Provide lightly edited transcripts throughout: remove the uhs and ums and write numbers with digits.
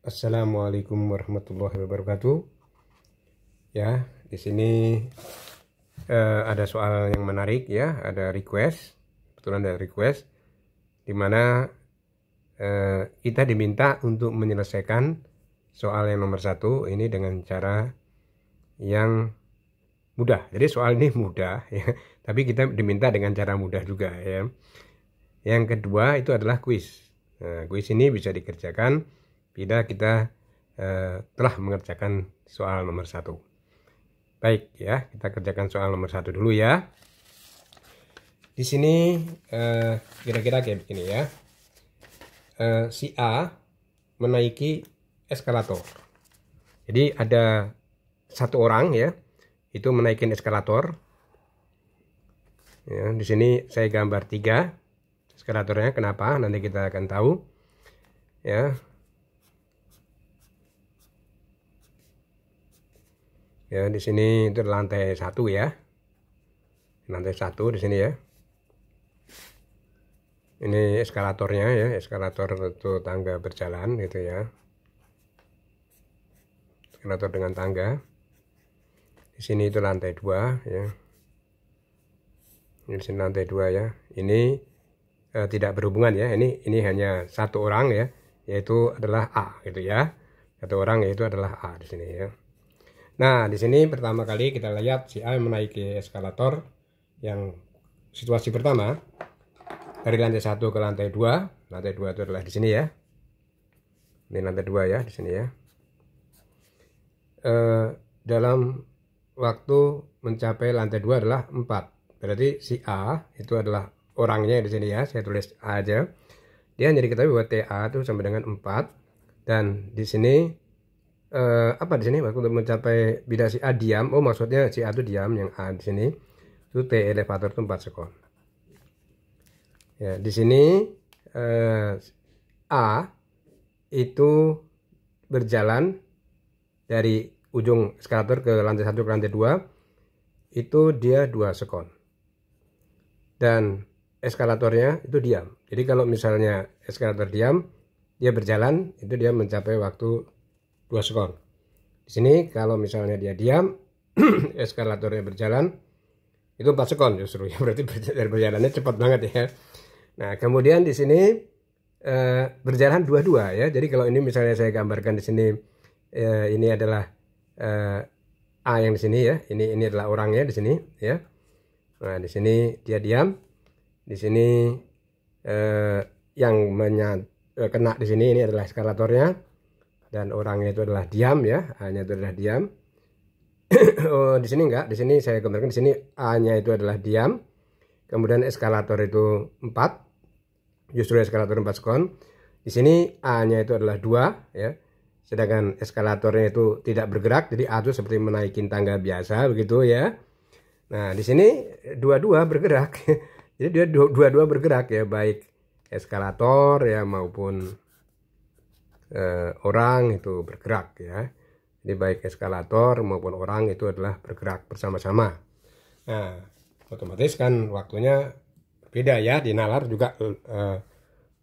Assalamualaikum warahmatullahi wabarakatuh. Ya, di sini ada soal yang menarik ya, ada request, kebetulan ada request, di mana kita diminta untuk menyelesaikan soal yang nomor 1 ini dengan cara yang mudah. Jadi soal ini mudah ya, tapi kita diminta dengan cara mudah juga ya. Yang kedua itu adalah kuis. Nah, kuis ini bisa dikerjakan bila kita telah mengerjakan soal nomor 1. Baik ya, kita kerjakan soal nomor 1 dulu ya. Di sini kira-kira kayak begini ya. Si A menaiki eskalator. Jadi ada satu orang ya, itu menaikin eskalator. Ya, di sini saya gambar 3 eskalatornya. Kenapa? Nanti kita akan tahu. Ya. Ya, di sini itu lantai 1 ya. Lantai 1 di sini ya. Ini eskalatornya ya, eskalator itu tangga berjalan gitu ya. Eskalator dengan tangga. Di sini itu lantai 2 ya. Ini di sini lantai 2 ya. Ini tidak berhubungan ya. Ini hanya satu orang ya, yaitu adalah A gitu ya. Satu orang yaitu adalah A di sini ya. Nah, di sini pertama kali kita lihat si A menaiki eskalator yang situasi pertama dari lantai 1 ke lantai 2. Lantai 2 itu adalah di sini ya. Ini lantai 2 ya, di sini ya. Dalam waktu mencapai lantai 2 adalah 4. Berarti si A itu adalah orangnya di sini ya. Saya tulis A aja. Dia hanya diketahui bahwa TA itu sampai dengan 4. Dan di sini apa di sini waktu mencapai bila si A diam, oh maksudnya si A itu diam, yang A di sini itu T elevator itu 4 sekon. Ya, di sini A itu berjalan dari ujung eskalator ke lantai 1 ke lantai 2 itu dia 2 sekon. Dan eskalatornya itu diam. Jadi kalau misalnya eskalator diam, dia berjalan, itu dia mencapai waktu 2 sekon. Di sini kalau misalnya dia diam, eskalatornya berjalan, itu 4 sekon justru ya. Berarti berjalannya cepat banget ya. Nah, kemudian di sini berjalan dua-dua ya. Jadi kalau ini misalnya saya gambarkan di sini, ini adalah A yang di sini ya. Ini adalah orangnya di sini ya. Nah, di sini dia diam. Di sini yang kena di sini ini adalah eskalatornya, dan orangnya itu adalah diam ya. A-nya itu adalah diam. Oh, di sini enggak. Di sini saya gambarkan di sini A-nya itu adalah diam. Kemudian eskalator itu 4. Justru eskalator 4 sekon. Di sini A-nya itu adalah 2 ya. Sedangkan eskalatornya itu tidak bergerak, jadi A itu seperti menaikin tangga biasa begitu ya. Nah, di sini dua-dua bergerak. Jadi dia dua-dua bergerak ya, baik eskalator ya maupun orang itu bergerak ya. Jadi baik eskalator maupun orang itu adalah bergerak bersama-sama. Nah, otomatis kan waktunya beda ya, di nalar juga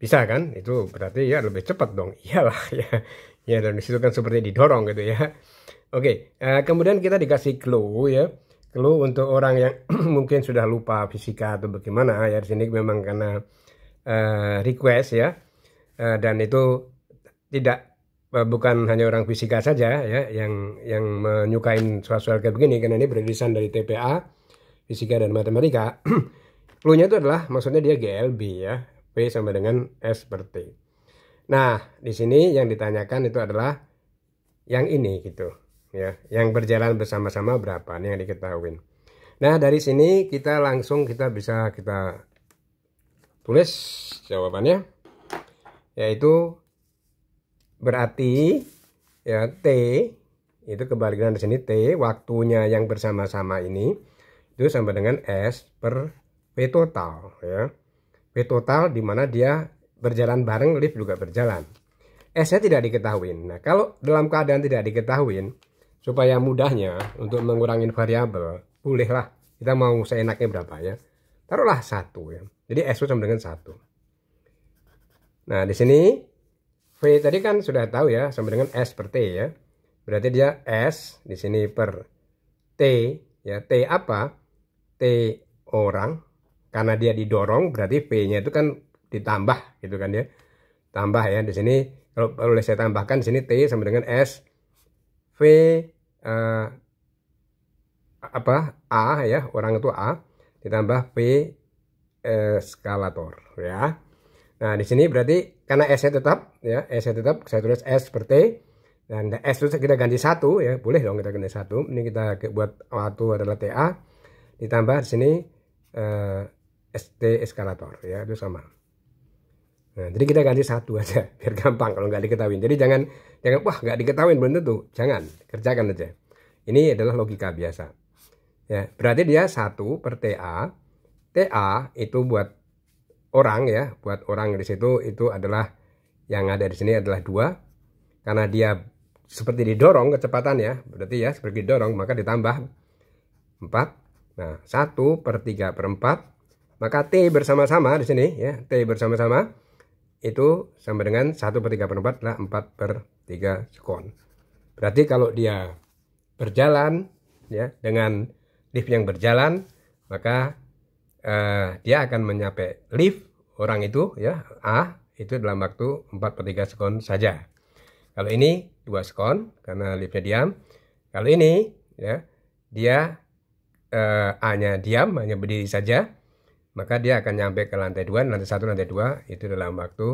bisa kan, itu berarti ya lebih cepat dong. Iyalah ya, ya dan disitu kan seperti didorong gitu ya. Oke, kemudian kita dikasih clue ya, clue untuk orang yang mungkin sudah lupa fisika atau bagaimana ya. Di sini memang karena request ya, dan itu tidak bukan hanya orang fisika saja ya yang menyukain soal-soal kayak begini, karena ini beririsan dari TPA, fisika dan matematika. Clue-nya itu adalah maksudnya dia GLB ya, P sama dengan S per T. Nah, di sini yang ditanyakan itu adalah yang ini gitu ya, yang berjalan bersama-sama berapa nih yang diketahui. Nah, dari sini kita langsung bisa kita tulis jawabannya, yaitu berarti ya T itu kebalikan di sini, T waktunya yang bersama-sama ini itu sama dengan S per P total ya. P total di mana dia berjalan bareng, lift juga berjalan. S-nya tidak diketahui. Nah, kalau dalam keadaan tidak diketahui, supaya mudahnya untuk mengurangi variabel, bolehlah kita mau seenaknya berapa ya. Taruhlah 1 ya. Jadi S sama dengan 1. Nah, di sini V tadi kan sudah tahu ya, sama dengan S per T ya. Berarti dia S di sini per T ya. T apa? T orang. Karena dia didorong, berarti V-nya itu kan ditambah gitu kan ya. Tambah ya di sini. Kalau boleh saya tambahkan di sini T sama dengan S V A ya, orang itu A ditambah V eskalator ya. Nah, di sini berarti karena S-nya tetap ya, S-nya tetap saya tulis S per T dan S itu kita ganti 1 ya. Boleh dong kita ganti 1. Ini kita buat waktu adalah TA ditambah di sini ST eskalator ya, itu sama. Nah, jadi kita ganti 1 aja biar gampang kalau nggak diketahui. Jadi jangan wah nggak diketahui belum tentu. Jangan, kerjakan aja. Ini adalah logika biasa. Ya, berarti dia 1 per TA. TA itu buat orang ya, buat orang di situ itu adalah yang ada di sini adalah 2 karena dia seperti didorong kecepatan ya, berarti ya seperti didorong maka ditambah 4. Nah, 1 per 3 per 4 maka T bersama-sama di sini ya, T bersama-sama itu sama dengan 1 per 3 per 4 adalah 4 per 3 sekon. Berarti kalau dia berjalan ya dengan lift yang berjalan maka dia akan menyampai lift orang itu ya A itu dalam waktu 4 per 3 sekon saja. Kalau ini 2 sekon karena liftnya diam. Kalau ini ya dia A-nya diam, hanya berdiri saja, maka dia akan nyampe ke lantai 2, lantai 1, lantai 2 itu dalam waktu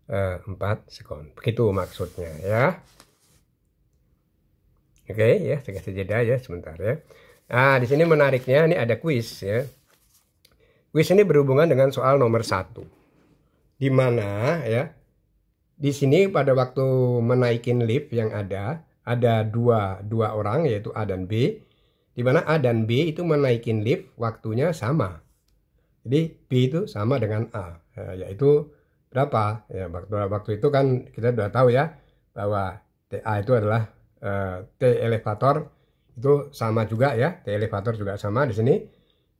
4 sekon. Begitu maksudnya ya. Oke ya, saya kasih jeda ya sebentar ya. Nah, di sini menariknya ini ada kuis ya. Kuis ini berhubungan dengan soal nomor 1. Di mana ya, di sini pada waktu menaikin lift yang ada dua orang yaitu A dan B. Di mana A dan B itu menaikin lift waktunya sama. Jadi B itu sama dengan A. Yaitu berapa? Ya, waktu itu kan kita sudah tahu ya bahwa TA itu adalah T elevator itu sama juga ya. T elevator juga sama di sini.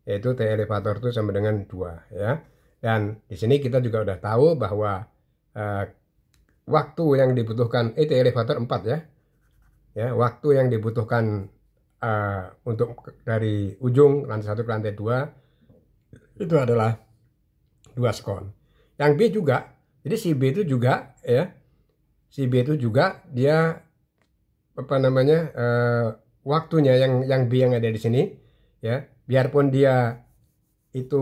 Yaitu T elevator itu sama dengan 2 ya. Dan di sini kita juga udah tahu bahwa waktu yang dibutuhkan T elevator 4 ya. Ya, waktu yang dibutuhkan untuk dari ujung lantai 1 ke lantai 2 itu adalah 2 sekon. Yang B juga. Jadi si B itu juga ya. Si B itu juga dia apa namanya? Waktunya yang B yang ada di sini ya. Biarpun dia itu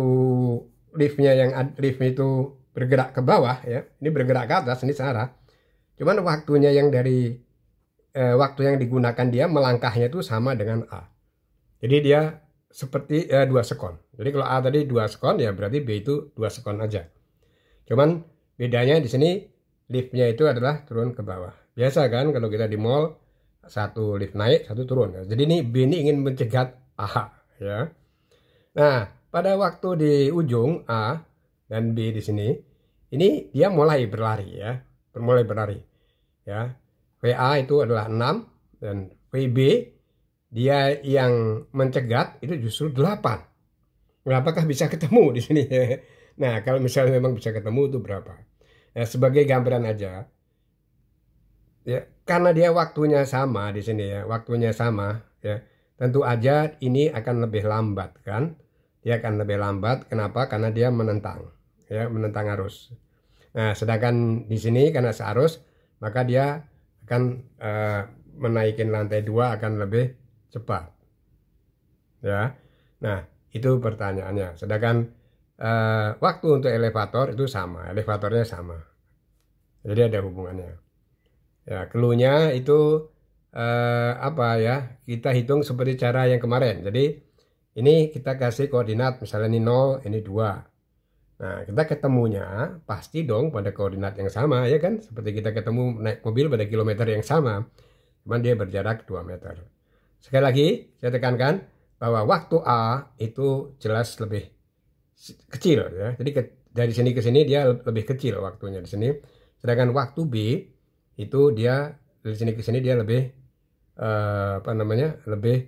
liftnya itu bergerak ke bawah ya, ini bergerak ke atas, ini searah. Cuman waktunya yang dari waktu yang digunakan dia melangkahnya itu sama dengan A. Jadi dia seperti 2 sekon. Jadi kalau A tadi 2 sekon ya berarti B itu 2 sekon aja. Cuman bedanya di sini liftnya itu adalah turun ke bawah. Biasa kan kalau kita di mall satu lift naik, satu turun. Jadi ini B ini ingin mencegat A. Ya. Nah, pada waktu di ujung A dan B di sini, ini dia mulai berlari ya, mulai berlari. Ya, VA itu adalah 6 dan VB dia yang mencegat itu justru 8. Nah, apakah bisa ketemu di sini? Nah, kalau misalnya memang bisa ketemu itu berapa? Nah, sebagai gambaran aja, ya, karena dia waktunya sama di sini ya, waktunya sama ya. Tentu aja ini akan lebih lambat kan. Dia akan lebih lambat. Kenapa? Karena dia menentang. Ya, menentang arus. Nah, sedangkan di sini karena searus, maka dia akan menaikin lantai 2 akan lebih cepat. Ya. Nah, itu pertanyaannya. Sedangkan waktu untuk elevator itu sama. Elevatornya sama. Jadi ada hubungannya. Ya, clue-nya itu apa ya, kita hitung seperti cara yang kemarin. Jadi ini kita kasih koordinat misalnya ini 0, ini 2. Nah, kita ketemunya pasti dong pada koordinat yang sama ya kan, seperti kita ketemu naik mobil pada kilometer yang sama, cuman dia berjarak 2 meter. Sekali lagi saya tekankan bahwa waktu A itu jelas lebih kecil ya. Jadi dari sini ke sini dia lebih kecil waktunya di sini. Sedangkan waktu B itu dia dari sini ke sini dia lebih lebih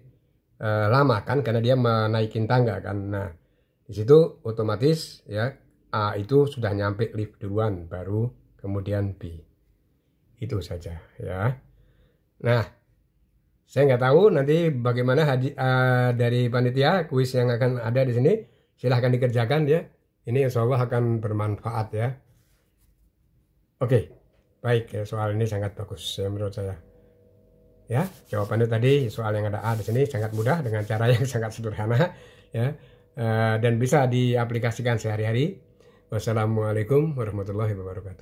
lama kan, karena dia menaikin tangga kan. Nah, di situ otomatis ya A itu sudah nyampe lift duluan baru kemudian B. Itu saja ya. Nah, saya nggak tahu nanti bagaimana dari panitia kuis yang akan ada di sini. Silahkan dikerjakan ya. Ini insya Allah akan bermanfaat ya. Oke, baik ya, soal ini sangat bagus ya menurut saya. Ya, jawabannya tadi soal yang ada A di sini sangat mudah dengan cara yang sangat sederhana ya, dan bisa diaplikasikan sehari-hari. Wassalamualaikum warahmatullahi wabarakatuh.